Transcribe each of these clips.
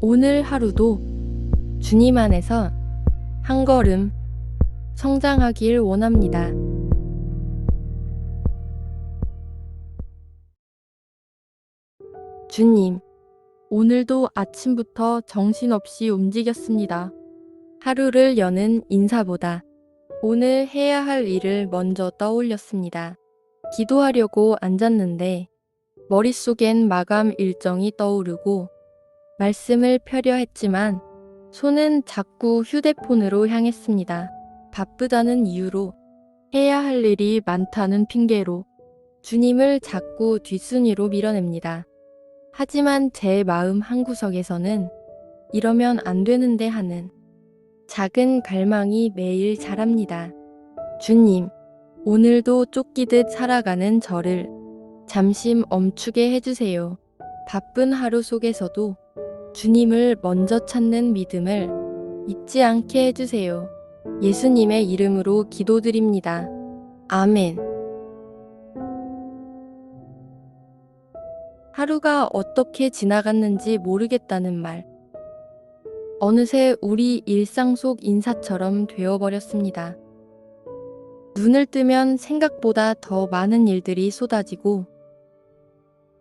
오늘 하루도 주님 안에서 한 걸음 성장하길 원합니다. 주님, 오늘도 아침부터 정신없이 움직였습니다. 하루를 여는 인사보다 오늘 해야 할 일을 먼저 떠올렸습니다. 기도하려고 앉았는데 머릿속엔 마감 일정이 떠오르고 말씀을 펴려 했지만 손은 자꾸 휴대폰으로 향했습니다. 바쁘다는 이유로, 해야 할 일이 많다는 핑계로 주님을 자꾸 뒷순위로 밀어냅니다. 하지만 제 마음 한구석에서는 이러면 안 되는데 하는 작은 갈망이 매일 자랍니다. 주님, 오늘도 쫓기듯 살아가는 저를 잠시 멈추게 해주세요. 바쁜 하루 속에서도 주님을 먼저 찾는 믿음을 잊지 않게 해주세요. 예수님의 이름으로 기도드립니다. 아멘. 하루가 어떻게 지나갔는지 모르겠다는 말. 어느새 우리 일상 속 인사처럼 되어버렸습니다. 눈을 뜨면 생각보다 더 많은 일들이 쏟아지고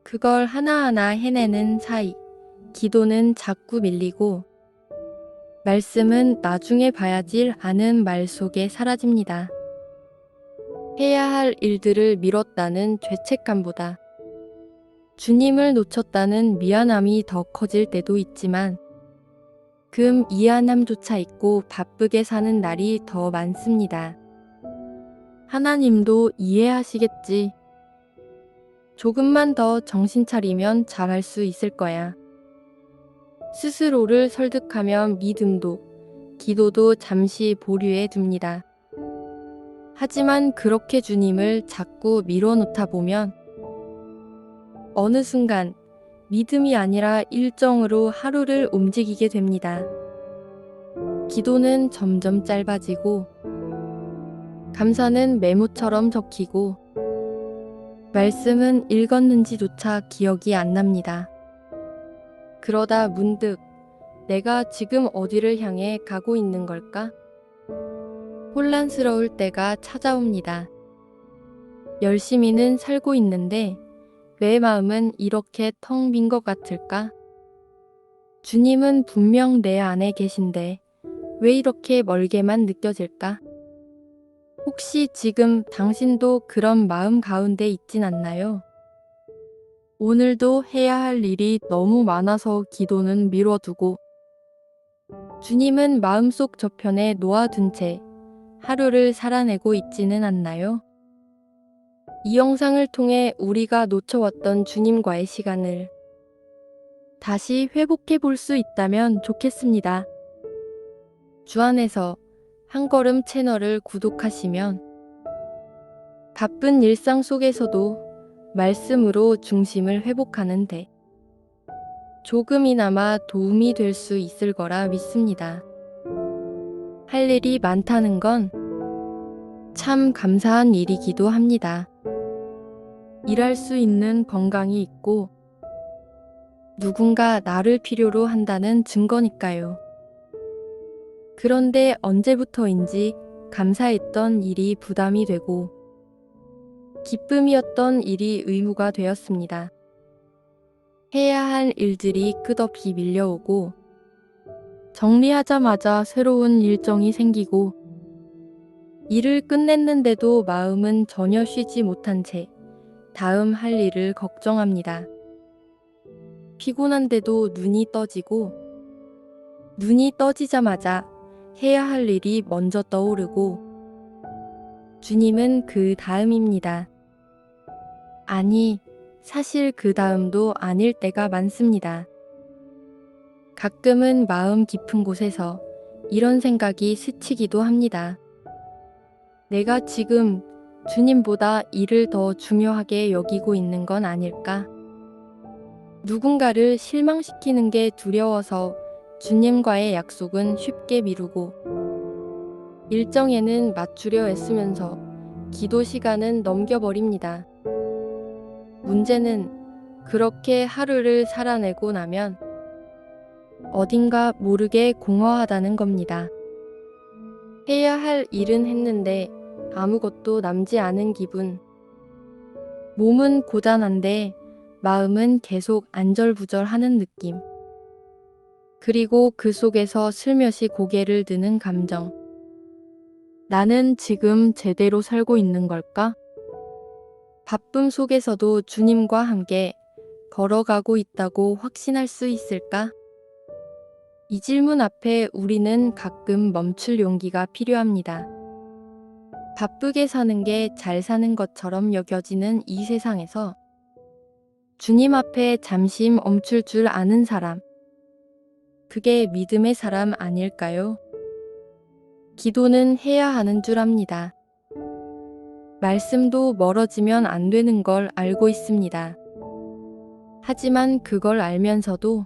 그걸 하나하나 해내는 사이 기도는 자꾸 밀리고 말씀은 나중에 봐야지 하는 말 속에 사라집니다. 해야 할 일들을 미뤘다는 죄책감보다 주님을 놓쳤다는 미안함이 더 커질 때도 있지만 미안함조차 잊고 바쁘게 사는 날이 더 많습니다. 하나님도 이해하시겠지. 조금만 더 정신 차리면 잘할 수 있을 거야. 스스로를 설득하며 믿음도, 기도도 잠시 보류해 둡니다. 하지만 그렇게 주님을 자꾸 밀어놓다 보면 어느 순간 믿음이 아니라 일정으로 하루를 움직이게 됩니다. 기도는 점점 짧아지고 감사는 메모처럼 적히고 말씀은 읽었는지조차 기억이 안 납니다. 그러다 문득 내가 지금 어디를 향해 가고 있는 걸까? 혼란스러울 때가 찾아옵니다. 열심히는 살고 있는데 내 마음은 이렇게 텅 빈 것 같을까? 주님은 분명 내 안에 계신데 왜 이렇게 멀게만 느껴질까? 혹시 지금 당신도 그런 마음 가운데 있진 않나요? 오늘도 해야 할 일이 너무 많아서 기도는 미뤄두고 주님은 마음속 저편에 놓아둔 채 하루를 살아내고 있지는 않나요? 이 영상을 통해 우리가 놓쳐왔던 주님과의 시간을 다시 회복해 볼 수 있다면 좋겠습니다. 주 안에서 한 걸음 채널을 구독하시면 바쁜 일상 속에서도 말씀으로 중심을 회복하는 데 조금이나마 도움이 될 수 있을 거라 믿습니다. 할 일이 많다는 건 참 감사한 일이기도 합니다. 일할 수 있는 건강이 있고 누군가 나를 필요로 한다는 증거니까요. 그런데 언제부터인지 감사했던 일이 부담이 되고 기쁨이었던 일이 의무가 되었습니다. 해야 할 일들이 끝없이 밀려오고 정리하자마자 새로운 일정이 생기고 일을 끝냈는데도 마음은 전혀 쉬지 못한 채 다음 할 일을 걱정합니다. 피곤한데도 눈이 떠지고 눈이 떠지자마자 해야 할 일이 먼저 떠오르고 주님은 그 다음입니다. 아니, 사실 그 다음도 아닐 때가 많습니다. 가끔은 마음 깊은 곳에서 이런 생각이 스치기도 합니다. 내가 지금 주님보다 일을 더 중요하게 여기고 있는 건 아닐까? 누군가를 실망시키는 게 두려워서 주님과의 약속은 쉽게 미루고 일정에는 맞추려 애쓰면서 기도 시간은 넘겨버립니다. 문제는 그렇게 하루를 살아내고 나면 어딘가 모르게 공허하다는 겁니다. 해야 할 일은 했는데 아무것도 남지 않은 기분. 몸은 고단한데 마음은 계속 안절부절하는 느낌. 그리고 그 속에서 슬며시 고개를 드는 감정. 나는 지금 제대로 살고 있는 걸까? 바쁨 속에서도 주님과 함께 걸어가고 있다고 확신할 수 있을까? 이 질문 앞에 우리는 가끔 멈출 용기가 필요합니다. 바쁘게 사는 게 잘 사는 것처럼 여겨지는 이 세상에서 주님 앞에 잠시 멈출 줄 아는 사람, 그게 믿음의 사람 아닐까요? 기도는 해야 하는 줄 압니다. 말씀도 멀어지면 안 되는 걸 알고 있습니다. 하지만 그걸 알면서도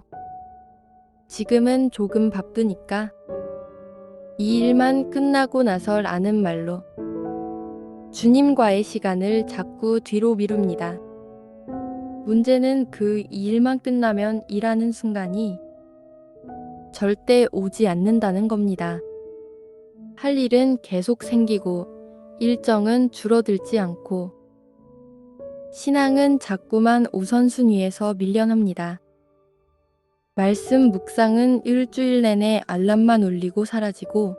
지금은 조금 바쁘니까 이 일만 끝나고 나서라는 말로 주님과의 시간을 자꾸 뒤로 미룹니다. 문제는 그 일만 끝나면 일하는 순간이 절대 오지 않는다는 겁니다. 할 일은 계속 생기고 일정은 줄어들지 않고 신앙은 자꾸만 우선순위에서 밀려납니다. 말씀 묵상은 일주일 내내 알람만 울리고 사라지고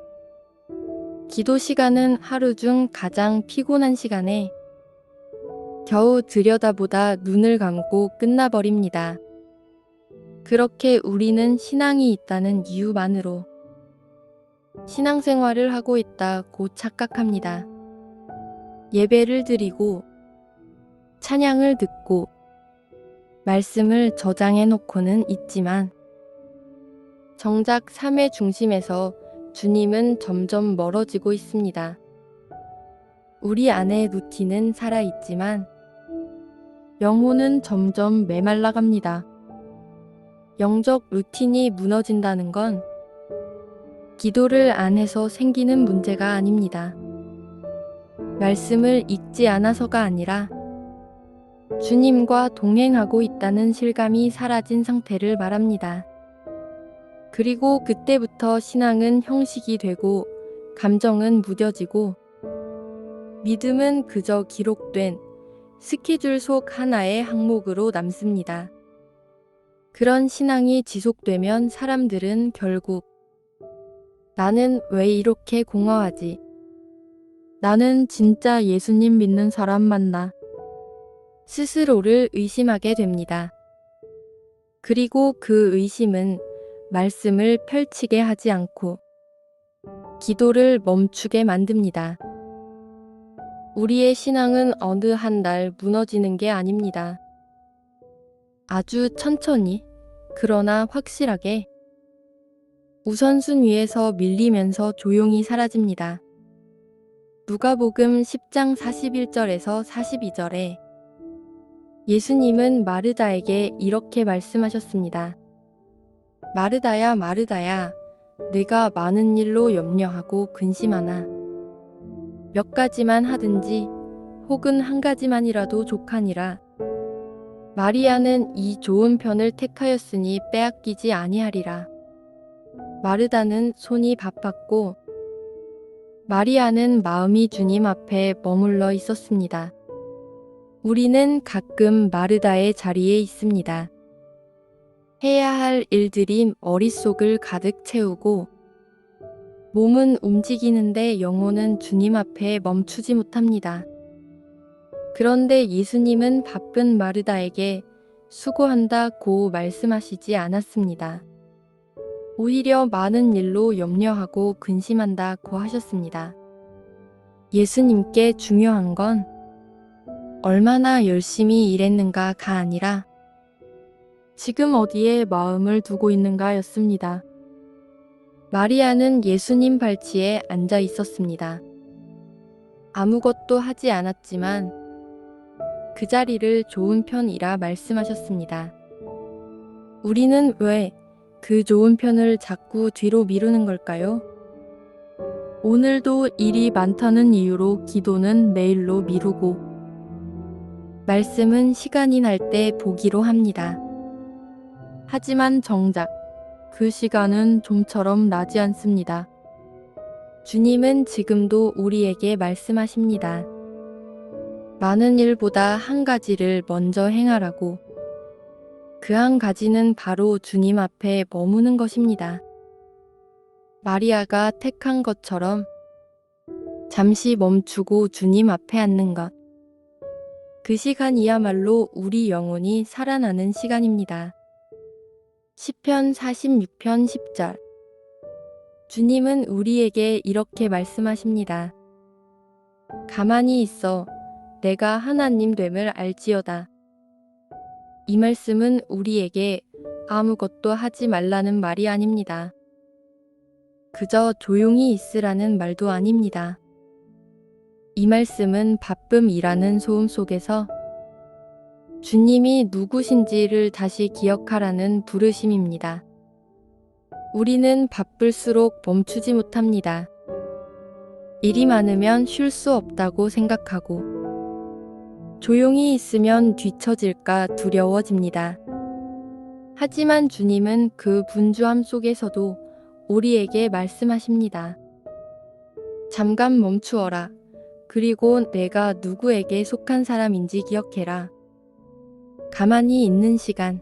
기도 시간은 하루 중 가장 피곤한 시간에 겨우 들여다보다 눈을 감고 끝나버립니다. 그렇게 우리는 신앙이 있다는 이유만으로 신앙생활을 하고 있다고 착각합니다. 예배를 드리고 찬양을 듣고 말씀을 저장해 놓고는 있지만 정작 삶의 중심에서 주님은 점점 멀어지고 있습니다. 우리 안의 루틴은 살아있지만 영혼은 점점 메말라갑니다. 영적 루틴이 무너진다는 건 기도를 안 해서 생기는 문제가 아닙니다. 말씀을 읽지 않아서가 아니라 주님과 동행하고 있다는 실감이 사라진 상태를 말합니다. 그리고 그때부터 신앙은 형식이 되고 감정은 무뎌지고 믿음은 그저 기록된 스케줄 속 하나의 항목으로 남습니다. 그런 신앙이 지속되면 사람들은 결국 나는 왜 이렇게 공허하지? 나는 진짜 예수님 믿는 사람 맞나? 스스로를 의심하게 됩니다. 그리고 그 의심은 말씀을 펼치게 하지 않고 기도를 멈추게 만듭니다. 우리의 신앙은 어느 한 날 무너지는 게 아닙니다. 아주 천천히, 그러나 확실하게 우선순위에서 밀리면서 조용히 사라집니다. 누가복음 10장 41절에서 42절에 예수님은 마르다에게 이렇게 말씀하셨습니다. 마르다야, 마르다야, 네가 많은 일로 염려하고 근심하나 몇 가지만 하든지 혹은 한 가지만이라도 족하니라. 마리아는 이 좋은 편을 택하였으니 빼앗기지 아니하리라. 마르다는 손이 바빴고 마리아는 마음이 주님 앞에 머물러 있었습니다. 우리는 가끔 마르다의 자리에 있습니다. 해야 할 일들이 머릿속을 가득 채우고 몸은 움직이는데 영혼은 주님 앞에 멈추지 못합니다. 그런데 예수님은 바쁜 마르다에게 수고한다고 말씀하시지 않았습니다. 오히려 많은 일로 염려하고 근심한다고 하셨습니다. 예수님께 중요한 건 얼마나 열심히 일했는가가 아니라 지금 어디에 마음을 두고 있는가였습니다. 마리아는 예수님 발치에 앉아 있었습니다. 아무것도 하지 않았지만 그 자리를 좋은 편이라 말씀하셨습니다. 우리는 왜 그 좋은 편을 자꾸 뒤로 미루는 걸까요? 오늘도 일이 많다는 이유로 기도는 내일로 미루고 말씀은 시간이 날 때 보기로 합니다. 하지만 정작 그 시간은 좀처럼 나지 않습니다. 주님은 지금도 우리에게 말씀하십니다. 많은 일보다 한 가지를 먼저 행하라고. 그 한 가지는 바로 주님 앞에 머무는 것입니다. 마리아가 택한 것처럼 잠시 멈추고 주님 앞에 앉는 것. 그 시간이야말로 우리 영혼이 살아나는 시간입니다. 시편 46편 10절. 주님은 우리에게 이렇게 말씀하십니다. 가만히 있어 내가 하나님 됨을 알지어다. 이 말씀은 우리에게 아무것도 하지 말라는 말이 아닙니다. 그저 조용히 있으라는 말도 아닙니다. 이 말씀은 바쁨 일하는 소음 속에서 주님이 누구신지를 다시 기억하라는 부르심입니다. 우리는 바쁠수록 멈추지 못합니다. 일이 많으면 쉴 수 없다고 생각하고 조용히 있으면 뒤처질까 두려워집니다. 하지만 주님은 그 분주함 속에서도 우리에게 말씀하십니다. 잠깐 멈추어라. 그리고 내가 누구에게 속한 사람인지 기억해라. 가만히 있는 시간.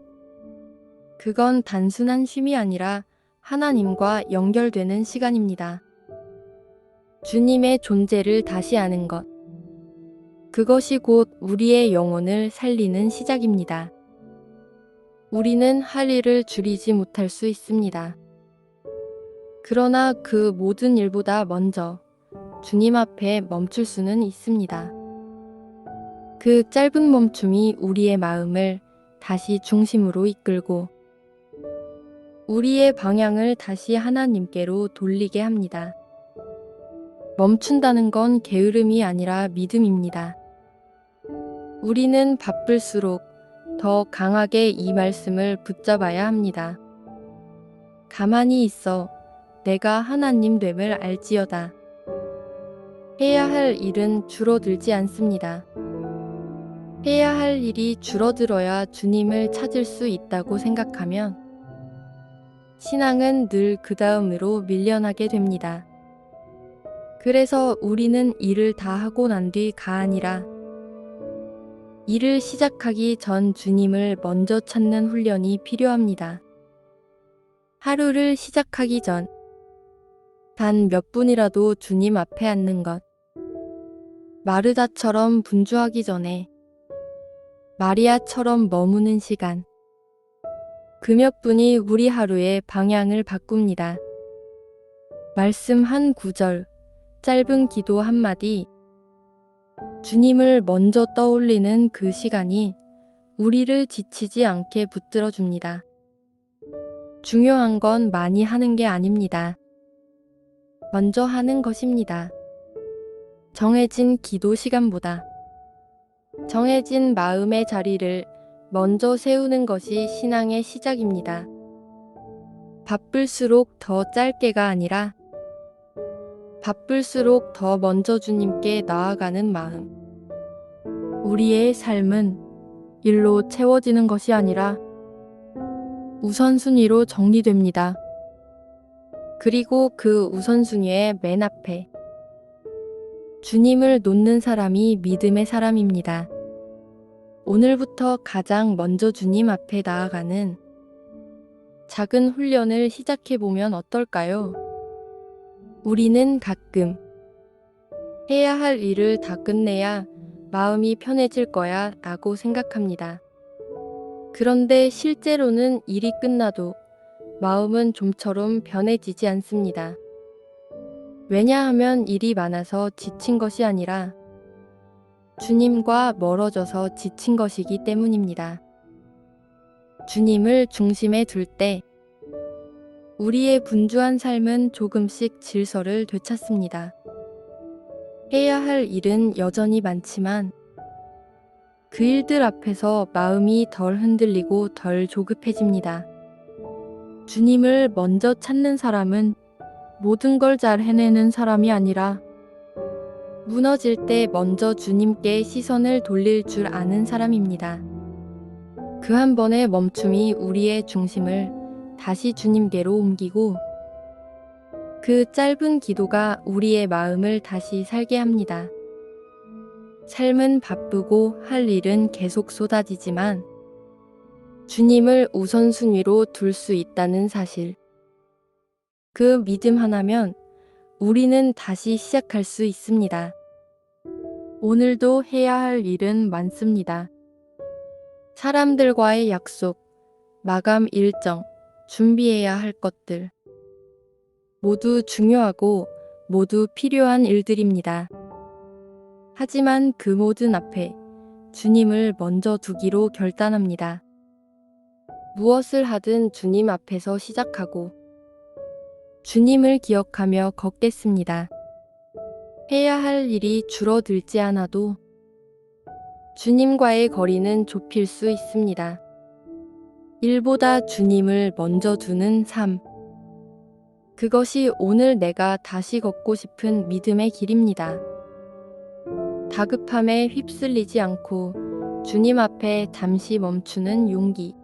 그건 단순한 쉼이 아니라 하나님과 연결되는 시간입니다. 주님의 존재를 다시 아는 것. 그것이 곧 우리의 영혼을 살리는 시작입니다. 우리는 할 일을 줄이지 못할 수 있습니다. 그러나 그 모든 일보다 먼저 주님 앞에 멈출 수는 있습니다. 그 짧은 멈춤이 우리의 마음을 다시 중심으로 이끌고 우리의 방향을 다시 하나님께로 돌리게 합니다. 멈춘다는 건 게으름이 아니라 믿음입니다. 우리는 바쁠수록 더 강하게 이 말씀을 붙잡아야 합니다. 가만히 있어 내가 하나님 됨을 알지어다. 해야 할 일은 줄어들지 않습니다. 해야 할 일이 줄어들어야 주님을 찾을 수 있다고 생각하면 신앙은 늘 그 다음으로 밀려나게 됩니다. 그래서 우리는 일을 다 하고 난 뒤가 아니라 일을 시작하기 전 주님을 먼저 찾는 훈련이 필요합니다. 하루를 시작하기 전 단 몇 분이라도 주님 앞에 앉는 것. 마르다처럼 분주하기 전에 마리아처럼 머무는 시간. 그 몇 분이 우리 하루의 방향을 바꿉니다. 말씀 한 구절, 짧은 기도 한마디, 주님을 먼저 떠올리는 그 시간이 우리를 지치지 않게 붙들어 줍니다. 중요한 건 많이 하는 게 아닙니다. 먼저 하는 것입니다. 정해진 기도 시간보다 정해진 마음의 자리를 먼저 세우는 것이 신앙의 시작입니다. 바쁠수록 더 짧게가 아니라 바쁠수록 더 먼저 주님께 나아가는 마음. 우리의 삶은 일로 채워지는 것이 아니라 우선순위로 정리됩니다. 그리고 그 우선순위의 맨 앞에 주님을 놓는 사람이 믿음의 사람입니다. 오늘부터 가장 먼저 주님 앞에 나아가는 작은 훈련을 시작해보면 어떨까요? 우리는 가끔 해야 할 일을 다 끝내야 마음이 편해질 거야 라고 생각합니다. 그런데 실제로는 일이 끝나도 마음은 좀처럼 변해지지 않습니다. 왜냐하면 일이 많아서 지친 것이 아니라 주님과 멀어져서 지친 것이기 때문입니다. 주님을 중심에 둘 때 우리의 분주한 삶은 조금씩 질서를 되찾습니다. 해야 할 일은 여전히 많지만 그 일들 앞에서 마음이 덜 흔들리고 덜 조급해집니다. 주님을 먼저 찾는 사람은 모든 걸 잘 해내는 사람이 아니라 무너질 때 먼저 주님께 시선을 돌릴 줄 아는 사람입니다. 그 한 번의 멈춤이 우리의 중심을 다시 주님께로 옮기고 그 짧은 기도가 우리의 마음을 다시 살게 합니다. 삶은 바쁘고 할 일은 계속 쏟아지지만 주님을 우선순위로 둘 수 있다는 사실. 그 믿음 하나면 우리는 다시 시작할 수 있습니다. 오늘도 해야 할 일은 많습니다. 사람들과의 약속, 마감 일정, 준비해야 할 것들. 모두 중요하고 모두 필요한 일들입니다. 하지만 그 모든 앞에 주님을 먼저 두기로 결단합니다. 무엇을 하든 주님 앞에서 시작하고 주님을 기억하며 걷겠습니다. 해야 할 일이 줄어들지 않아도 주님과의 거리는 좁힐 수 있습니다. 일보다 주님을 먼저 두는 삶. 그것이 오늘 내가 다시 걷고 싶은 믿음의 길입니다. 다급함에 휩쓸리지 않고 주님 앞에 잠시 멈추는 용기.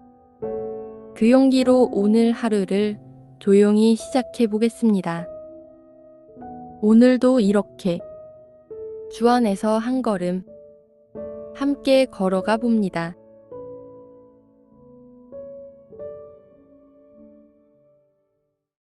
그 용기로 오늘 하루를 조용히 시작해 보겠습니다. 오늘도 이렇게 주 안에서 한 걸음 함께 걸어가 봅니다.